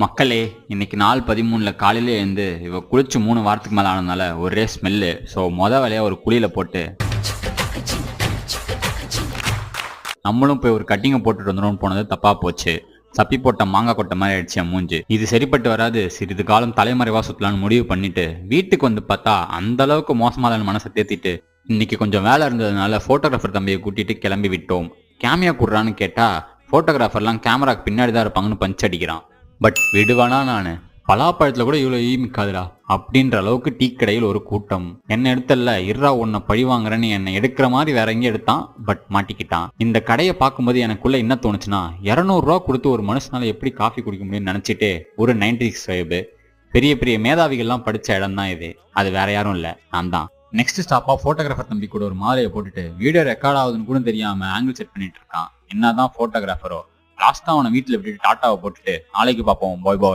மக்களே, இன்னைக்கு நாள் 13ல காலையில எழுந்து இவ குளிச்சு 3 வாரத்துக்கு மேல ஆனதுனால ஒரே ஸ்மெல்லு. ஸோ வேலையா ஒரு குழியில போட்டு நம்மளும் போய் ஒரு கட்டிங்கை போட்டுட்டு வந்துடும் போனது தப்பா போச்சு. சப்பி போட்ட மாங்காய் கொட்டை மாதிரி ஆயிடுச்சு என் மூஞ்சி. இது சரிப்பட்டு வராது, சிறிது காலம் தலைமறைவா சுத்தலான்னு முடிவு பண்ணிட்டு வீட்டுக்கு வந்து பார்த்தா அந்த அளவுக்கு மோசமான மனசை தேத்திட்டு இன்னைக்கு கொஞ்சம் வேலை இருந்ததுனால போட்டோகிராஃபர் தம்பியை கூட்டிட்டு கிளம்பி விட்டோம். கேமியா கூடுறான்னு கேட்டா போட்டோகிராஃபர்லாம் கேமராக்கு பின்னாடி தான் இருப்பாங்கன்னு பஞ்ச் அடிக்கிறான். பட் விடுவானா நானு? பலாப்பழத்துல கூட இவ்வளவு ஈமிக்காதுடா அப்படின்ற அளவுக்கு டீ கடையில் ஒரு கூட்டம். என்ன எடுத்தல்ல இர்ரா உன்னை பழி வாங்குறேன்னு என்னை எடுக்கிற மாதிரி வேற எங்கேயும் எடுத்தான். பட் மாட்டிக்கிட்டான். இந்த கடையை பார்க்கும்போது எனக்குள்ள என்ன தோணுச்சுன்னா, 200 ரூபா கொடுத்து ஒரு மனுஷனால எப்படி காஃபி குடிக்க முடியும்னு நினைச்சிட்டு ஒரு 96 வைபு. பெரிய பெரிய மேதாவிகள்லாம் படிச்ச இடம் தான் இது. அது வேற யாரும் இல்ல, நான் தான். நெக்ஸ்ட் ஸ்டாப்பா போட்டோகிராஃபர் தம்பி கூட ஒரு மாலையை போட்டுட்டு வீடியோ ரெக்கார்ட் ஆகுதுன்னு கூட தெரியாம ஆங்கிள் செட் பண்ணிட்டு இருக்கான். என்னதான் போட்டோகிராஃபரோ, லாஸ்டா அவனை வீட்டுல விட்டுட்டு டாட்டாவை போட்டுட்டு நாளைக்கு பார்ப்போம், பாய் பாய்.